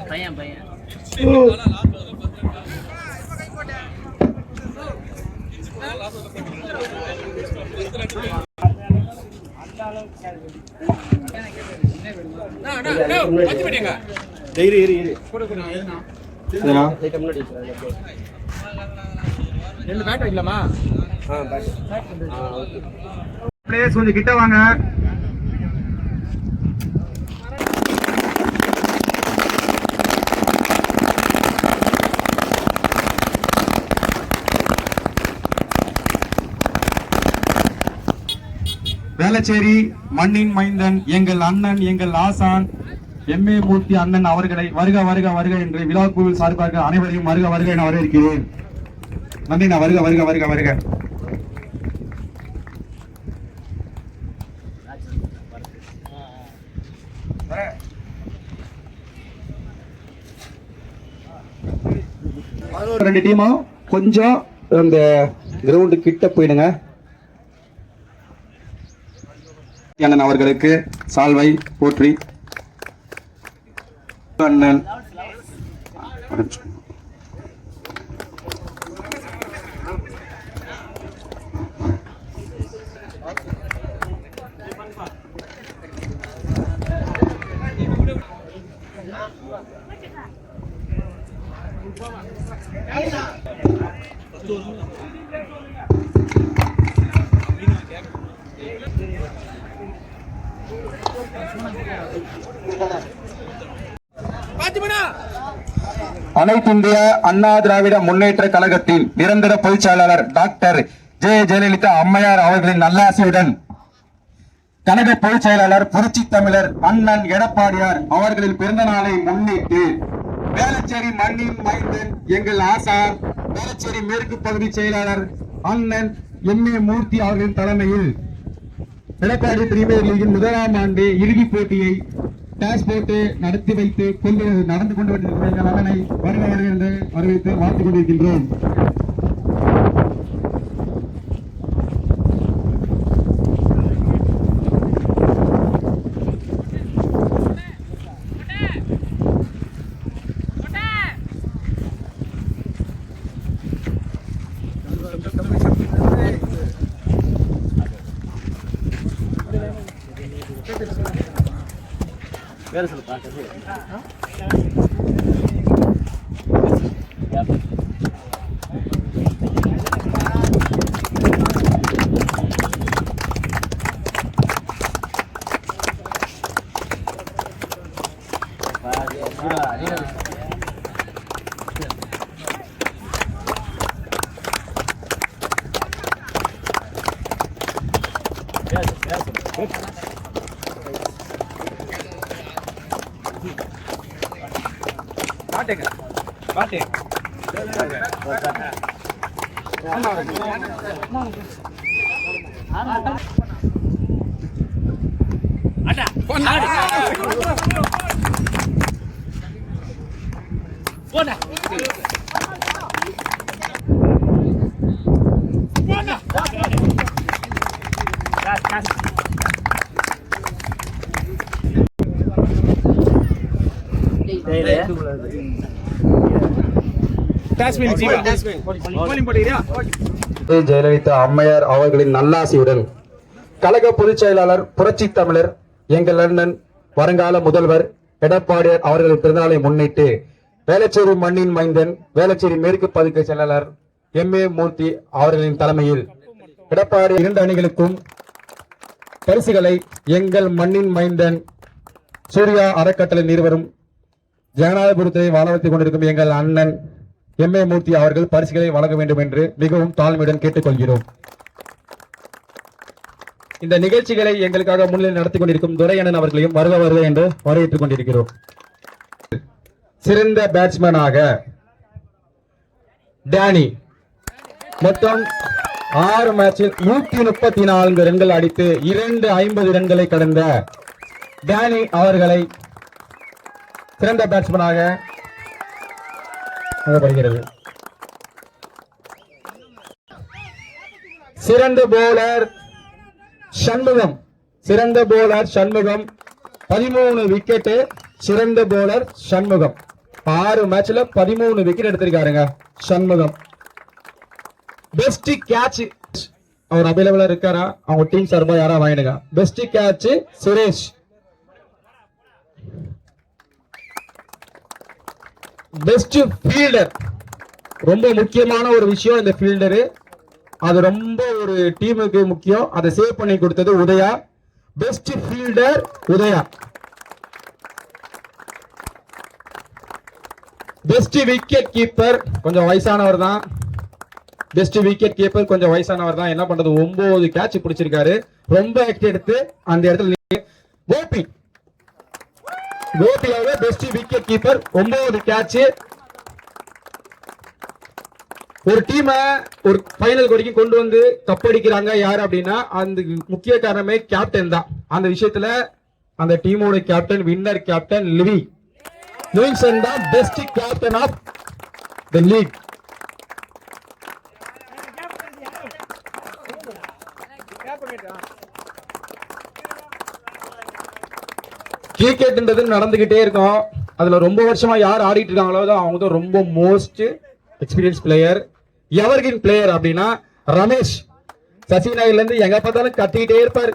பையன் பையன் கொஞ்சம் கிட்ட வாங்க. வேளச்சேரி மண்ணின் மைந்தன் எங்கள் அண்ணன் எங்கள் ஆசான் எம்ஏ மூர்த்தி அண்ணன் அவர்களை வருக வருக வருக என்று விழாக்குழு சார்பாக அனைவரையும் வருக வருக என வரவேற்கிறேன். நன்றிண்ணா, வருக வருக வருக வருக. ரெண்டு டீமும் கொஞ்சம் அந்த கிரவுண்டு கிட்ட போயிடுங்க. அண்ணன் அவர்களுக்கு சால்வை போற்றி அண்ணன் அனைத்து இந்திய அண்ணா திராவிட முன்னேற்ற கழகத்தின் நிரந்தர பொதுச் செயலாளர் டாக்டர் ஜெயலலிதா அம்மையார் அவர்களின் நல்லாசியுடன் கழக பொதுச் செயலாளர் புரட்சி தமிழர் அண்ணன் எடப்பாடியார் அவர்களின் பிறந்த நாளை முன்னிட்டு வேளச்சேரி மண்ணின் மைந்தன் எங்கள் ஆசான் வேளச்சேரி மேற்கு பகுதி செயலாளர் அண்ணன் எம்ஏ மூர்த்தி அவர்களின் தலைமையில் எடப்பாடி பிரீமியர் லீகின் முதலாம் ஆண்டு இறுதிப் போட்டியை டாஸ் போட்டு நடத்தி வைத்து நடந்து கொண்டு வந்திருக்கிற எங்கள் அண்ணனை வருக வருக என்று வரவேற்று வாழ்த்துக் கொண்டிருக்கின்றோம். வேற சொல்ல பாக்க பாட்டுங்க பாட்டு அண்ணா போடா ஜெயலலிதா அம்மையார் அவர்களின் நல்லாசியுடன் கழக பொதுச் செயலாளர் புரட்சி தமிழர் எங்கள் அண்ணன் வருங்கால முதல்வர் எடப்பாடியார் அவர்களின் பிறந்தநாளை முன்னிட்டு வேளச்சேரி மண்ணின் மைந்தன் வேளச்சேரி மேற்கு பகுதி செயலாளர் எம்ஏ மூர்த்தி அவர்களின் தலைமையில் எடப்பாடி இரண்டு அணிகளுக்கும் பரிசுகளை எங்கள் மண்ணின் மைந்தன் சூர்யா அறக்கட்டளை நிறுவனம் ஜெகநாதபுரத்தை வாழவைத்துக் கொண்டிருக்கும் எங்கள் அண்ணன் எம்ஏ மூர்த்தி அவர்கள் பரிசுகளை வழங்க வேண்டும் என்று மிகவும் தாழ்மையுடன் கேட்டுக்கொள்கிறோம். இந்த நிகழ்ச்சிகளை எங்களுக்காக முன்னிலை நடத்தி கொண்டிருக்கும் துரையண்ணன் அவர்களையும் வருக வருக என்று வரவேற்றுக் கொண்டிருக்கிறோம். சிறந்த பேட்ஸ்மேனாக டேனி மொத்தம் 6 மேட்சில் 134 ரன்கள் அடித்து 250 ரன்களை கடந்த டேனி அவர்களை சிறந்த பேட்ஸ்மேனாக வழங்கப்படுகிறது. சிறந்த போலர் சண்முகம் 13 விக்கெட். சிறந்த போலர் சண்முகம். 6 மேட்ச்ல 13 விக்கெட் எடுத்திருக்காருங்க சண்முகம். பெஸ்ட் கேட்ச் அவர் அவைலபிளா இருக்காரா? அவங்க டீம் சார்பா யாரா வாங்கிடுங்க. Best catch Suresh. Best fielder, ரொம்ப முக்கியமான ஒரு விஷயம் இந்த ஃபீல்டரு, அது ரொம்ப ஒரு டீமுக்கு முக்கியம். அதை சேவ் பண்ணி கொடுத்தது Udhaya. Best fielder Udhaya. Best wicket keeper கொஞ்சம் வயசானவர் தான். பெஸ்ட் விக்கெட் கீப்பர் கொஞ்சம் வயசானவர் தான். என்ன பண்றது, 9 கேட்ச் பிடிச்சிருக்காரு. ரொம்ப எடுத்து அந்த இடத்துல கோபி. கோபியாவே பெஸ்ட் விக்கெட் கீப்பர், 9 கேட்ச். ஒரு டீம் ஒரு ஃபைனல் வரைக்கும் கொண்டு வந்து கப்படிக்கிறாங்க யாரு அப்படின்னா அந்த முக்கிய காரணமே கேப்டன் தான். அந்த விஷயத்துல அந்த டீமோட கேப்டன், வின்னர் கேப்டன் லிவிங்ஸ்டன் தான் best captain of the league. கிரிக்கெட்ன்றது நடந்துகிட்டே இருக்கும். அதுல ரொம்ப வருஷமா யார் ஆடிட்டு இருக்காங்களோ அவங்க தான் ரொம்ப most experience player. Evergreen player அப்படின்னா ரமேஷ். சசி நகர்ல இருந்து எங்க பார்த்தாலும் கத்திக்கிட்டே இருப்பாரு.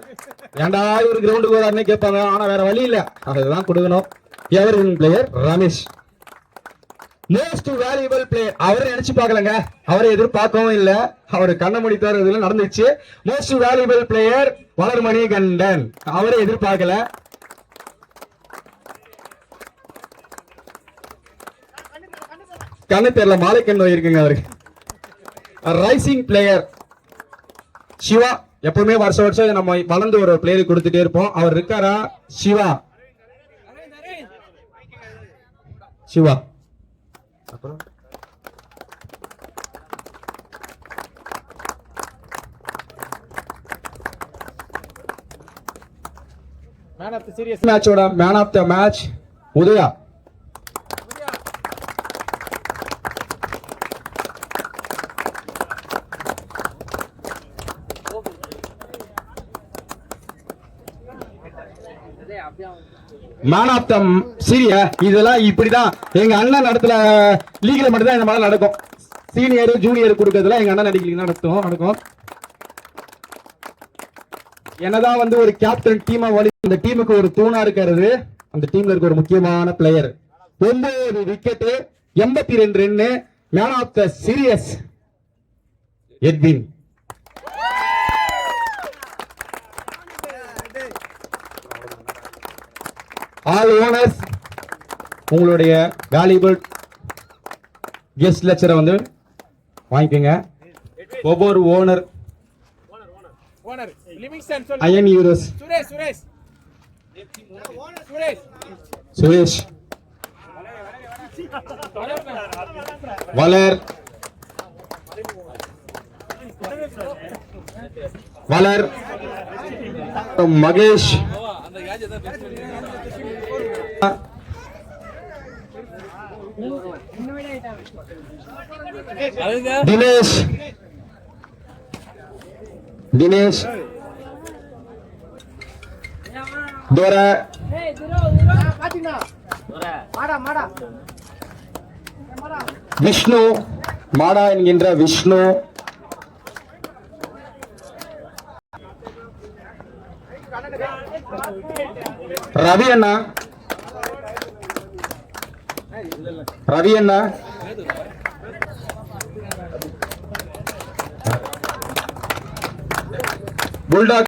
ஏண்டா ஒரு கிரவுண்டுக்கு வராருன்னு கேட்பாங்க. ஆனா வேற வழி இல்ல, அதுதான் கொடுக்கணும். Evergreen player Ramesh. Most valuable player அவரை நினைச்சு பார்க்கலங்க, அவரை எதிர்பார்க்கவும் இல்ல. அவரு கண்ண முடித்தார், இதுல நடந்துச்சு. மோஸ்ட் வேல்யூபிள் பிளேயர் வளர்மணி கண்டன், அவரை எதிர்பார்க்கல. கண்ணு தெரியல, மாலைக்கண் நோய் இருக்குங்க அவருக்கு. Rising player Siva. எப்பவுமே வருஷம் வருஷம் நம்ம வளர்ந்து ஒரு பிளேயர் கொடுத்துட்டே இருப்போம். அவர் இருக்காரா? Siva. Siva man of the series மேட்சோட man of the match Udaya. Man of the series. இதெல்லாம் இப்படிதான் எங்க அண்ணன் நடத்துல லீக்ல மட்டும் தான் இந்த மாதிரி நடக்கும். சீனியர் ஜூனியர் கொடுக்கறதுல எங்க அண்ணன் நடிக்கலாம் நடக்கும். என்னதான் வந்து ஒரு கேப்டன் டீமா வழி அந்த டீமுக்கு ஒரு தூணா இருக்கிறது. அந்த டீம்ல இருக்க ஒரு முக்கியமான player. 9 wicket, 82 run. Man of the series Edwin. All honours உங்களுடைய வேல்யூபிள் கெஸ்ட் லெக்சரை வந்து வாங்கிக்கோங்க. ஒவ்வொரு ஓனர் அயன் யூரோஸ் சுரேஷ் வளர் மகேஷ் தினேஷ் தோரா விஷ்ணு மாடா என்கின்ற விஷ்ணு ரவி அண்ணா புல்டாக்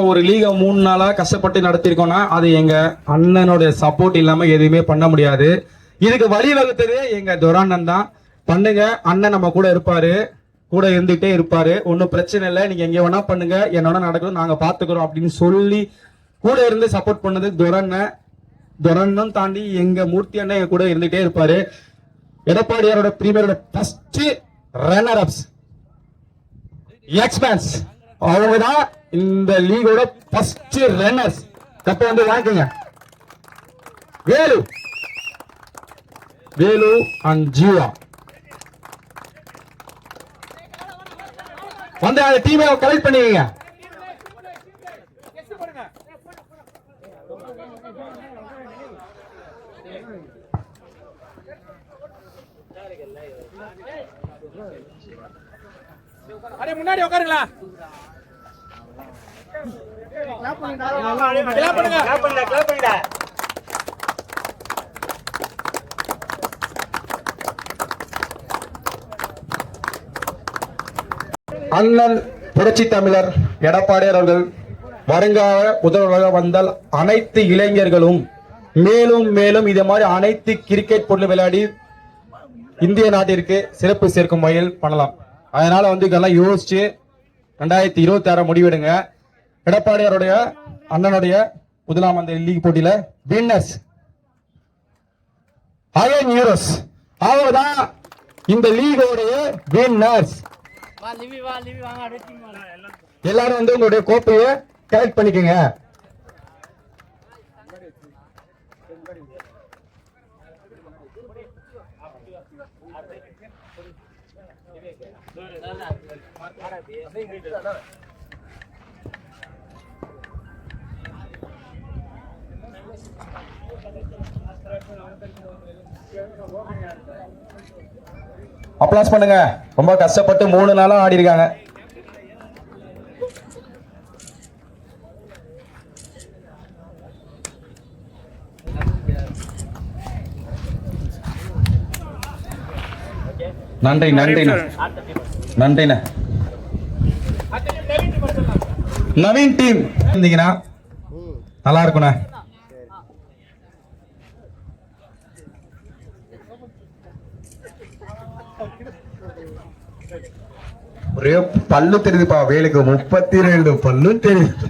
ஒரு லீக 3 நாளா கஷ்டப்பட்டு நடத்திருக்கோம்னா அது எங்க அண்ணனோட சப்போர்ட் இல்லாம எதுவுமே பண்ண முடியாது. இதுக்கு வழிவகுத்தது எங்க துரானன் தான். பண்ணுங்க, அண்ணன் நம்ம கூட இருப்பாரு, கூட இருந்துகிட்டே இருப்பாரு. ஒன்னும் பிரச்சனை இல்லை, நீங்க எங்க வேணா பண்ணுங்க, என்னோட நடக்கணும், நாங்க பாத்துக்கிறோம் அப்படின்னு சொல்லி கூட இருந்து சப்போர்ட் பண்ணது துரன்னும் தாண்டி எங்க மூர்த்தி அண்ணன் எங்க கூட இருந்துகிட்டே இருப்பாரு. எடப்பாடியாரோட பிரீமியரோட ஃபர்ஸ்ட் ரன்னர் அப்ஸ் எக்ஸ்பேன்ஸ் அவங்கதான் இந்த லீகோட ஃபர்ஸ்ட் ரன்னர்ஸ். கப்ப வந்து வாங்கிக்கோங்க. வேலு வேலு அண்ட் ஜீவா வந்து அந்த டீமை கலெக்ட் பண்ணிக்கங்க. அடே முன்னாடி உட்காருங்களா. கிளாப் பண்ணுங்க. அண்ணன் புரட்சி தமிழர் எடப்பாடியார் அவர்கள் வருங்கால முதல்வராக வந்தால் அனைத்து இளைஞர்களும் மேலும் மேலும் இதே மாதிரி அனைத்து கிரிக்கெட் போட்டி விளையாடி இந்திய நாட்டிற்கு சிறப்பு சேர்க்கும் வகையில் பண்ணலாம். அதனால வந்து இதெல்லாம் யோசிச்சு 2026 முடிவெடுங்க. எடப்பாடியாருடைய அண்ணனுடைய முதலாம் அந்த லீக் போட்டியில வின்னர்ஸ் அயன் ஹீரோஸ் அவங்க தான் இந்த லீகோடைய வின்னர்ஸ். எல்லாரும் வந்து உங்களுடைய கோப்பையை கலெக்ட் பண்ணிக்கங்க. அப்ளாஸ் பண்ணுங்க. ரொம்ப கஷ்டப்பட்டு 3 நாளா ஆடி இருக்காங்க. நன்றிண்ண. நவீன் டீம் இருந்தீங்கன்னா நல்லா இருக்குண்ணே. ஒரே பல்லு தெரியுதுப்பா வேலுக்கு 32 பல்லு தெரியுது.